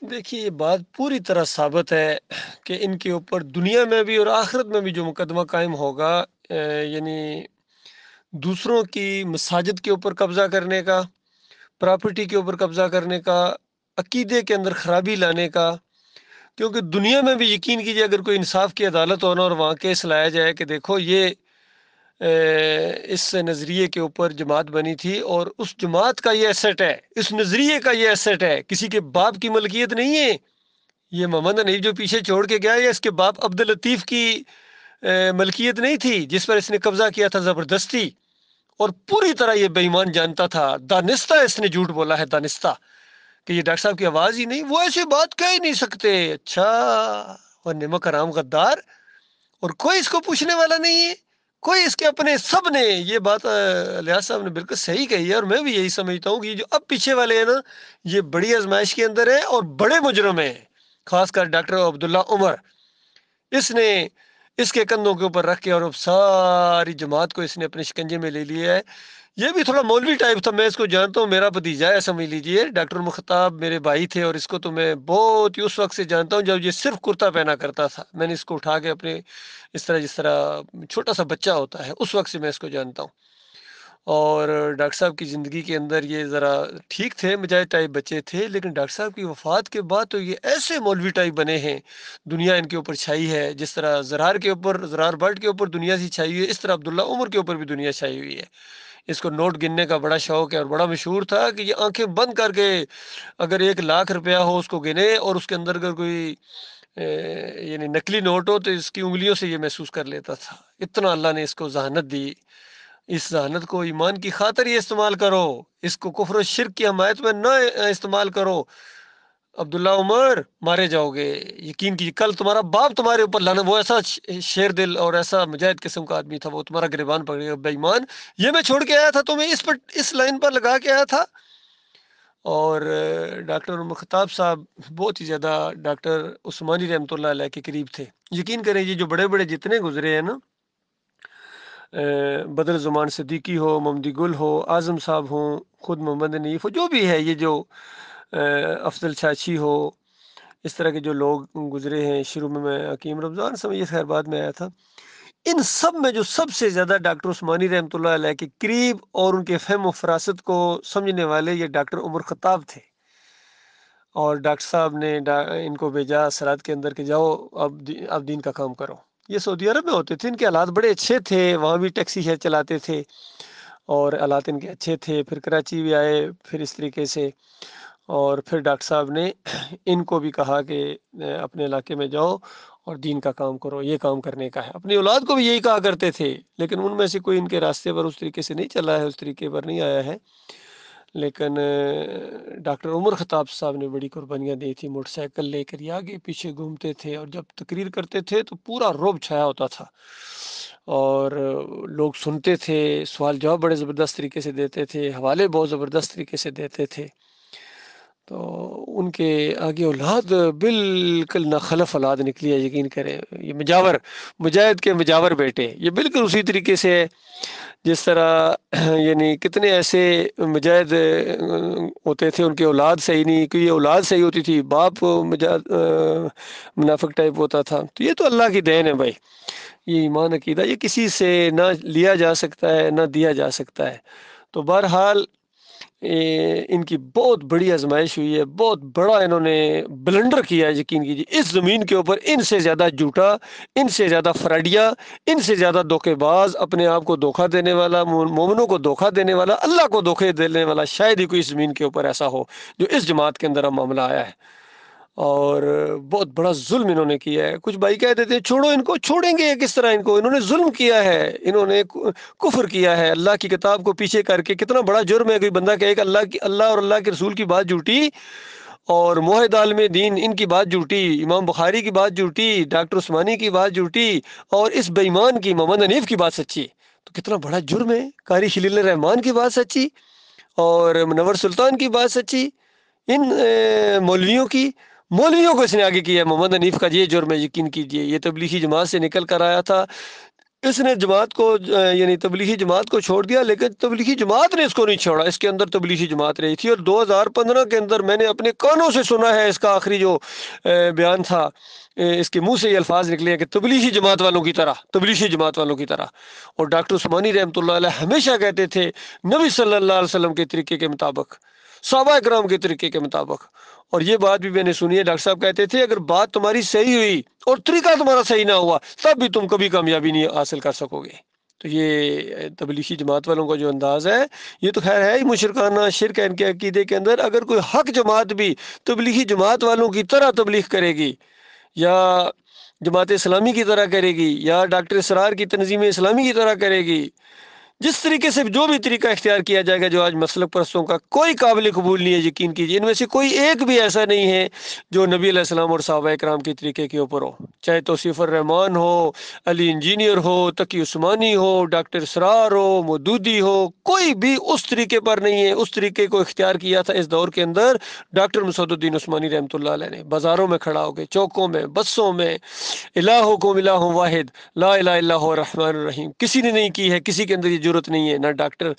دیکھیے یہ بات پوری طرح ثابت ہے کہ ان کے اوپر دنیا میں بھی اور آخرت میں بھی جو مقدمہ قائم ہوگا، یعنی دوسروں کی مساجد کے اوپر قبضہ کرنے کا، پراپرٹی کے اوپر قبضہ کرنے کا، عقیدے کے اندر خرابی لانے کا۔ کیونکہ دنیا میں بھی یقین کیجیے، اگر کوئی انصاف کی عدالت ہونا اور وہاں کیس لایا جائے کہ دیکھو یہ اس نظریے کے اوپر جماعت بنی تھی اور اس جماعت کا یہ ایسٹ ہے، اس نظریے کا یہ ایسٹ ہے، کسی کے باپ کی ملکیت نہیں ہے، یہ محمد حنیف جو پیچھے چھوڑ کے گیا ہے اس کے باپ عبداللطیف کی ملکیت نہیں تھی جس پر اس نے قبضہ کیا تھا زبردستی، اور پوری طرح یہ بے ایمان جانتا تھا، دانستہ اس نے جھوٹ بولا ہے، دانستہ، کہ یہ ڈاکٹر صاحب کی آواز ہی نہیں، وہ ایسی بات کہہ ہی نہیں سکتے۔ اچھا، اور نمک حرام غدار، اور کوئی اس کو پوچھنے والا نہیں ہے، کوئی اس کے اپنے، سب نے یہ بات الیاس صاحب نے بالکل صحیح کہی ہے، اور میں بھی یہی سمجھتا ہوں کہ یہ جو اب پیچھے والے ہیں نا، یہ بڑی آزمائش کے اندر ہے اور بڑے مجرم ہیں، خاص کر ڈاکٹر عبداللہ عمر۔ اس نے اس کے کندھوں کے اوپر رکھ کے اور اب ساری جماعت کو اس نے اپنے شکنجے میں لے لیا ہے۔ یہ بھی تھوڑا مولوی ٹائپ تھا، میں اس کو جانتا ہوں، میرا بھتیجا ہے سمجھ لیجئے، ڈاکٹر مختاب میرے بھائی تھے، اور اس کو تو میں بہت ہی اس وقت سے جانتا ہوں جب یہ صرف کرتا پہنا کرتا تھا، میں نے اس کو اٹھا کے اپنے اس طرح، جس طرح چھوٹا سا بچہ ہوتا ہے، اس وقت سے میں اس کو جانتا ہوں۔ اور ڈاکٹر صاحب کی زندگی کے اندر یہ ذرا ٹھیک تھے، مجاہد ٹائپ بچے تھے، لیکن ڈاکٹر صاحب کی وفات کے بعد تو یہ ایسے مولوی ٹائپ بنے ہیں، دنیا ان کے اوپر چھائی ہے، جس طرح زرار بٹ کے اوپر دنیا سی چھائی ہوئی ہے، اس طرح عبداللہ عمر کے اوپر بھی دنیا چھائی ہوئی ہے۔ اس کو نوٹ گننے کا بڑا شوق ہے اور بڑا مشہور تھا کہ یہ آنکھیں بند کر کے اگر 1,00,000 روپیہ ہو اس کو گنے، اور اس کے اندر اگر کوئی یعنی نقلی نوٹ ہو تو اس کی انگلیوں سے یہ محسوس کر لیتا تھا۔ اتنا اللہ نے اس کو ذہانت دی، اس ذہانت کو ایمان کی خاطر ہی استعمال کرو، اس کو کفر و شرک کی حمایت میں نہ استعمال کرو۔ عبداللہ عمر مارے جاؤ گے، یقین کیجیے، کل تمہارا باپ تمہارے اوپر لانا، وہ ایسا شیر دل اور ایسا مجاہد قسم کا آدمی تھا، وہ تمہارا گریبان پکڑے گا بے ایمان، یہ میں چھوڑ کے آیا تھا تمہیں اس لائن پر لگا کے آیا تھا۔ اور ڈاکٹر مختاب صاحب بہت ہی زیادہ ڈاکٹر عثمانی رحمۃ اللہ علیہ کے قریب تھے۔ یقین کریں یہ جو بڑے بڑے جتنے گزرے ہیں نا، بدر زمان صدیقی ہو، محمدی گل ہو، اعظم صاحب ہوں، خود محمد حنیف ہو، جو بھی ہے، یہ جو افضل چاچی ہو، اس طرح کے جو لوگ گزرے ہیں، شروع میں حکیم رمضان سمجھے، خیر بعد میں آیا تھا، ان سب میں جو سب سے زیادہ ڈاکٹر عثمانی رحمۃ اللہ علیہ کے قریب اور ان کے فہم و فراست کو سمجھنے والے یہ ڈاکٹر عمر خطاب تھے۔ اور ڈاکٹر صاحب نے ان کو بھیجا سرحد کے اندر کہ جاؤ اب دین کا کام کرو۔ یہ سعودی عرب میں ہوتے تھے، ان کے حالات بڑے اچھے تھے، وہاں بھی ٹیکسی شیئر چلاتے تھے اور حالات ان کے اچھے تھے، پھر کراچی بھی آئے پھر اس طریقے سے، اور پھر ڈاکٹر صاحب نے ان کو بھی کہا کہ اپنے علاقے میں جاؤ اور دین کا کام کرو، یہ کام کرنے کا ہے۔ اپنی اولاد کو بھی یہی کہا کرتے تھے، لیکن ان میں سے کوئی ان کے راستے پر اس طریقے سے نہیں چلا ہے، اس طریقے پر نہیں آیا ہے۔ لیکن ڈاکٹر عمر خطاب صاحب نے بڑی قربانیاں دی تھی، موٹر سائیکل لے کر یہ آگے پیچھے گھومتے تھے، اور جب تقریر کرتے تھے تو پورا رعب چھایا ہوتا تھا، اور لوگ سنتے تھے، سوال جواب بڑے زبردست طریقے سے دیتے تھے، حوالے بہت زبردست طریقے سے دیتے تھے۔ تو ان کے آگے اولاد بالکل نہ خلف اولاد نکلی ہے، یقین کریں، یہ مجاہد کے مجاور بیٹے، یہ بالکل اسی طریقے سے ہے جس طرح یعنی کتنے ایسے مجاہد ہوتے تھے ان کی اولاد صحیح نہیں، کہ یہ اولاد صحیح ہوتی تھی، باپ منافق ٹائپ ہوتا تھا۔ تو یہ تو اللہ کی دین ہے بھائی، یہ ایمان عقیدہ یہ کسی سے نہ لیا جا سکتا ہے نہ دیا جا سکتا ہے۔ تو بہرحال ان کی بہت بڑی آزمائش ہوئی ہے، بہت بڑا انہوں نے بلنڈر کیا ہے، یقین کیجیے، اس زمین کے اوپر ان سے زیادہ جھوٹا، ان سے زیادہ فراڈیا، ان سے زیادہ دھوکے باز، اپنے آپ کو دھوکہ دینے والا، مومنوں کو دھوکہ دینے والا، اللہ کو دھوکے دینے والا شاید ہی کوئی اس زمین کے اوپر ایسا ہو جو اس جماعت کے اندر اب معاملہ آیا ہے۔ اور بہت بڑا ظلم انہوں نے کیا ہے۔ کچھ بھائی کہہ دیتے ہیں چھوڑو ان کو، چھوڑیں گے کس طرح ان کو، انہوں نے ظلم کیا ہے، انہوں نے کفر کیا ہے، اللہ کی کتاب کو پیچھے کر کے، کتنا بڑا جرم ہے کوئی بندہ کہے کہ اللہ اور اللہ کے رسول کی بات جھوٹی، اور موحد عالم دین ان کی بات جھوٹی، امام بخاری کی بات جھوٹی، ڈاکٹر عثمانی کی بات جھوٹی، اور اس بے ایمان کی محمد حنیف کی بات سچی، تو کتنا بڑا جرم ہے۔ قاری خلیل الرحمان کی بات سچی اور منور سلطان کی بات سچی، ان مولویوں کو اس نے آگے کیا ہے۔ محمد حنیف کا یہ جرم ہے، یقین کیجئے، یہ تبلیغی جماعت سے نکل کر آیا تھا، اس نے جماعت کو یعنی تبلیغی جماعت کو چھوڑ دیا، لیکن تبلیغی جماعت نے اس کو نہیں چھوڑا، اس کے اندر تبلیغی جماعت رہی تھی۔ اور 2015 کے اندر میں نے اپنے کانوں سے سنا ہے، اس کا آخری جو بیان تھا، اس کے منہ سے یہ الفاظ نکلے ہیں کہ تبلیغی جماعت والوں کی طرح، تبلیغی جماعت والوں کی طرح۔ اور ڈاکٹر عثمانی رحمۃ اللہ علیہ ہمیشہ کہتے تھے نبی صلی اللہ علیہ وسلم کے طریقے کے مطابق، صحابہ اکرام کے طریقے کے مطابق۔ اور یہ بات بھی میں نے سنی ہے، ڈاکٹر صاحب کہتے تھے اگر بات تمہاری صحیح ہوئی اور طریقہ تمہارا صحیح نہ ہوا تب بھی تم کبھی کامیابی نہیں حاصل کر سکو گے۔ تو یہ تبلیغی جماعت والوں کا جو انداز ہے، یہ تو خیر ہے ہی مشرکانہ، شرک ہے ان کے عقیدے کے اندر۔ اگر کوئی حق جماعت بھی تبلیغی جماعت والوں کی طرح تبلیغ کرے گی، یا جماعت اسلامی کی طرح کرے گی، یا ڈاکٹر اسرار کی تنظیم اسلامی کی طرح کرے گی، جس طریقے سے جو بھی طریقہ اختیار کیا جائے گا، جو آج مسلک پرستوں کا کوئی قابل قبول نہیں ہے، یقین کیجیے ان میں سے کوئی ایک بھی ایسا نہیں ہے جو نبی علیہ السلام اور صحابہ کرام کے طریقے کے اوپر ہو، چاہے توصیف الرحمان ہو، علی انجینئر ہو، تقی عثمانی ہو، ڈاکٹر اسرار ہو، مودودی ہو، کوئی بھی اس طریقے پر نہیں ہے۔ اس طریقے کو اختیار کیا تھا اس دور کے اندر ڈاکٹر مسعود الدین عثمانی رحمۃ اللہ علیہ نے، بازاروں میں کھڑا ہو کے، چوکوں میں، بسوں میں، الہکم الہ واحد لا الہ الا هو الرحمن الرحیم، کسی نے نہیں کی ہے، کسی کے اندر یہ جرت نہیں ہے، نہ ڈاکٹر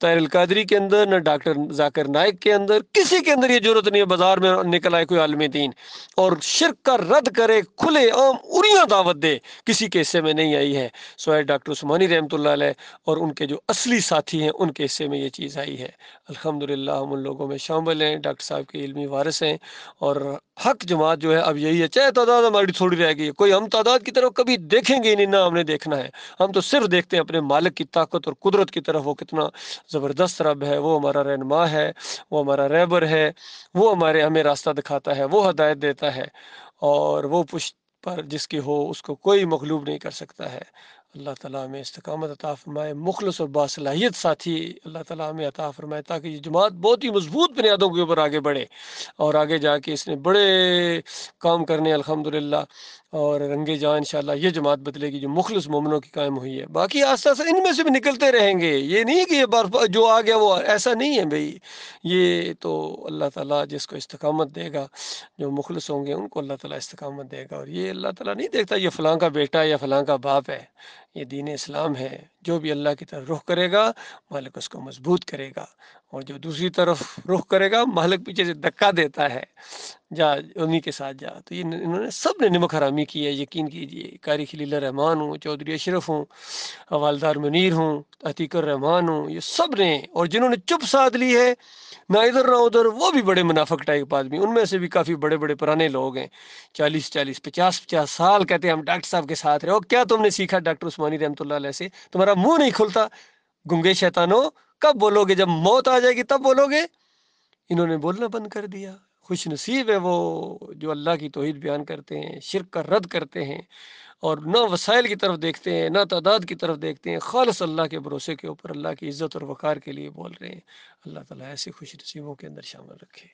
طاہر القادری کے اندر، نہ ڈاکٹر ذاکر نائک کے اندر، کسی کے اندر یہ جرت نہیں ہے بازار میں نکل آئے کوئی عالم دین اور شرک کا رد کرے، کھلے عام اریاں دعوت دے، کسی کے حصے میں نہیں آئی ہے سوائے ڈاکٹر عثمانی رحمۃ اللہ علیہ اور ان کے جو اصلی ساتھی ہیں ان کے حصے میں یہ چیز آئی ہے۔ الحمدللہ ہم ان لوگوں میں شامل ہیں، ڈاکٹر صاحب کے علمی وارث ہیں، اور حق جماعت جو ہے اب یہی ہے، چاہے تعداد ہماری تھوڑی رہ گئی ہے، کوئی ہم تعداد کی طرف کبھی دیکھیں گے نہیں، نہ ہم نے دیکھنا ہے، ہم تو صرف دیکھتے ہیں اپنے مالک کی طاقت اور قدرت کی طرف، وہ کتنا زبردست رب ہے، وہ ہمارا رہنما ہے، وہ ہمارا رہبر ہے، وہ ہمیں راستہ دکھاتا ہے، وہ ہدایت دیتا ہے، اور وہ پشت پر جس کی ہو اس کو کوئی مغلوب نہیں کر سکتا ہے۔ اللہ تعالیٰ ہمیں استقامت عطا فرمائے، مخلص اور باصلاحیت ساتھی اللہ تعالیٰ ہمیں عطا فرمائے، تاکہ یہ جماعت بہت ہی مضبوط بنیادوں کے اوپر آگے بڑھے، اور آگے جا کے اس نے بڑے کام کرنے الحمدللہ، اور رنگے جان انشاءاللہ یہ جماعت بدلے گی جو مخلص مومنوں کی قائم ہوئی ہے۔ باقی آہستہ آہستہ ان میں سے بھی نکلتے رہیں گے، یہ نہیں کہ یہ جو آ گیا وہ ایسا نہیں ہے بھائی، یہ تو اللہ تعالیٰ جس کو استقامت دے گا، جو مخلص ہوں گے ان کو اللہ تعالیٰ استقامت دے گا، اور یہ اللہ تعالیٰ نہیں دیکھتا یہ فلاں کا بیٹا ہے یا فلاں کا باپ ہے، یہ دین اسلام ہے، جو بھی اللہ کی طرف رخ کرے گا مالک اس کو مضبوط کرے گا، اور جو دوسری طرف رخ کرے گا مالک پیچھے سے دھکا دیتا ہے، جا انہی کے ساتھ جا۔ تو یہ انہوں نے سب نے نمک حرامی کی ہے، یقین کیجئے، قاری خلیل الرحمان ہوں، چودھری اشرف ہوں، حوالدار منیر ہوں، عتیق الرحمان ہوں، یہ سب نے، اور جنہوں نے چپ ساتھ لی ہے نہ ادھر نہ ادھر، وہ بھی بڑے منافق ٹائپ آدمی، ان میں سے بھی کافی بڑے بڑے پرانے لوگ ہیں، 40 50 سال کہتے ہیں ہم ڈاکٹر صاحب کے ساتھ رہے ہو، کیا تم نے سیکھا ڈاکٹر عثمانی رحمۃ اللہ علیہ سے؟ تمہارا منہ نہیں کھلتا، گنگے شیطانوں، کب بولو گے؟ جب موت آ جائے گی تب بولو گے؟ انہوں نے بولنا بند کر دیا۔ خوش نصیب ہے وہ جو اللہ کی توحید بیان کرتے ہیں، شرک کا رد کرتے ہیں، اور نہ وسائل کی طرف دیکھتے ہیں، نہ تعداد کی طرف دیکھتے ہیں، خالص اللہ کے بھروسے کے اوپر اللہ کی عزت اور وقار کے لیے بول رہے ہیں۔ اللہ تعالیٰ ایسے خوش نصیبوں کے اندر شامل رکھے۔